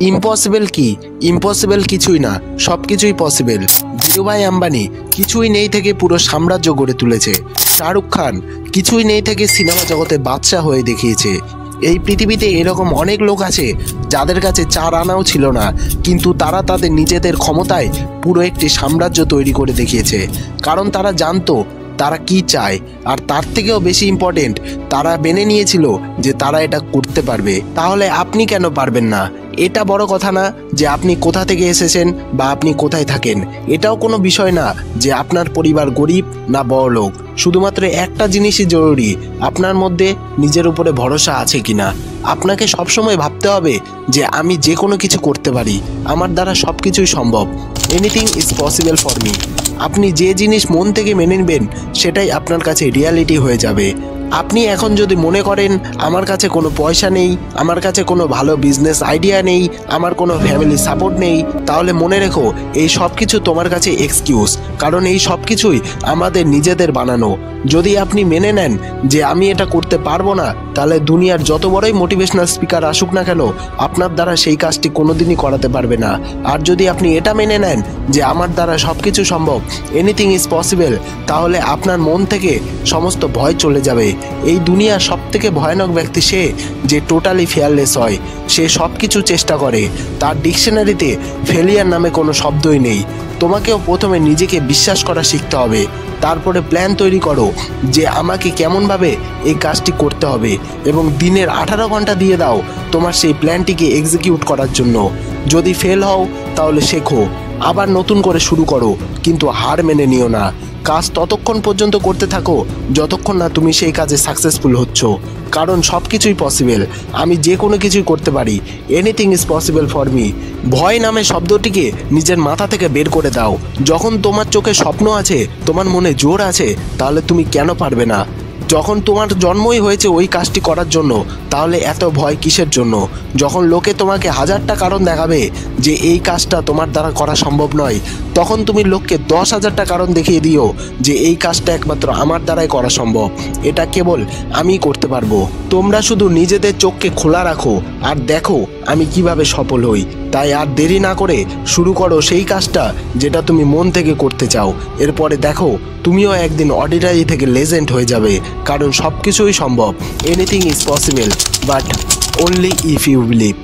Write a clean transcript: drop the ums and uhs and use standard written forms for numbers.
Impossible কি? Impossible কিছুই না, সব কিছুই পসিবল। ধীরুভাই আম্বানি কিছুই নেই থেকে পুরো সাম্রাজ্য গড়ে তুলেছে। শাহরুখ খান কিছুই নেই থেকে সিনেমা জগতে বাদশা হয়ে দেখিয়েছে। এই পৃথিবীতে এরকম অনেক লোক আছে যাদের কাছে 4 আনাও ছিল না, কিন্তু তারা তাদের নিজেদের ক্ষমতায় পুরো একটি সাম্রাজ্য তৈরি করে দেখিয়েছে। কারণ তারা জানতো তারা কি চায়, আর তার থেকেও বেশি ইম্পর্টেন্ট, তারা মেনে নিয়েছিল যে তারা এটা করতে পারবে। তাহলে আপনি কেন পারবেন না? এটা বড় কথা না যে আপনি কোথা থেকে এসেছেন বা আপনি কোথায় থাকেন। এটাও কোনো বিষয় না যে আপনার পরিবার গরিব না বড়লোক। শুধুমাত্র একটা জিনিসই জরুরি, আপনার মধ্যে নিজের উপরে ভরসা আছে কিনা। আপনাকে সবসময় ভাবতে হবে যে আমি যে কোনো কিছু করতে পারি, আমার দ্বারা সব কিছুই সম্ভব। Anything is possible for me. আপনি যে জিনিস মন থেকে মেনে নেবেন সেটাই আপনার কাছে রিয়ালিটি হয়ে যাবে। আপনি এখন যদি মনে করেন আমার কাছে কোনো পয়সা নেই, আমার কাছে কোনো ভালো বিজনেস আইডিয়া নেই, আমার কোনো ফ্যামিলি সাপোর্ট নেই, তাহলে মনে রেখো এই সব কিছু তোমার কাছে এক্সকিউজ। কারণ এই সব কিছুই আমাদের নিজেদের বানানো। যদি আপনি মেনে নেন যে আমি এটা করতে পারবো না, তাহলে দুনিয়ার যত বড়ই মোটিভেশনাল স্পিকার আসুক না কেন, আপনার দ্বারা সেই কাজটি কোনোদিনই করাতে পারবে না। আর যদি আপনি এটা মেনে নেন যে আমার দ্বারা সব কিছু সম্ভব, এনিথিং ইজ পসিবল, তাহলে আপনার মন থেকে সমস্ত ভয় চলে যাবে। এই দুনিয়ার সবথেকে ভয়ানক ব্যক্তি সে যে টোটালি ফিয়ারলেস হয়, সে সব কিছু চেষ্টা করে, তার ডিকশনারিতে ফেলিয়ার নামে কোনো শব্দই নেই। তোমাকেও প্রথমে নিজেকে বিশ্বাস করা শিখতে হবে, তারপরে প্ল্যান তৈরি করো যে আমাকে কেমনভাবে এই কাজটি করতে হবে, এবং দিনের 18 ঘন্টা দিয়ে দাও তোমার সেই প্ল্যানটিকে এক্সিকিউট করার জন্য। যদি ফেল হও তাহলে শেখো, আবার নতুন করে শুরু করো, কিন্তু হার মেনে নিও না। কাজ ততক্ষণ পর্যন্ত করতে থাকো যতক্ষণ না তুমি সেই কাজে সাকসেসফুল হচ্ছ। কারণ সব কিছুই পসিবল, আমি যে কোনো কিছুই করতে পারি। Anything is possible for me. ভয় নামে শব্দটিকে নিজের মাথা থেকে বের করে দাও। যখন তোমার চোখে স্বপ্ন আছে, তোমার মনে জোর আছে, তাহলে তুমি কেন পারবে না? যখন তোমার জন্মই হয়েছে ওই কাজটি করার জন্য, তাহলে এত ভয় কিসের জন্য? যখন লোকে তোমাকে 1000টা কারণ দেখাবে যে এই কাজটা তোমার দ্বারা করা সম্ভব নয়, তখন তুমি লোককে 10,000টা কারণ দেখিয়ে দিও যে এই কাজটা একমাত্র আমার দ্বারাই করা সম্ভব, এটা কেবল আমিই করতে পারবো। তোমরা শুধু নিজেদের চোখকে খোলা রাখো আর দেখো আমি কিভাবে সফল হই। তাই আর দেরি না করে শুরু করো সেই কাজটা যেটা তুমি মন থেকে করতে চাও। এরপরে দেখো তুমিও একদিন অর্ডিনারি থেকে লেজেন্ড হয়ে যাবে। কারণ সব কিছুই সম্ভব। Anything is possible, but only if you believe.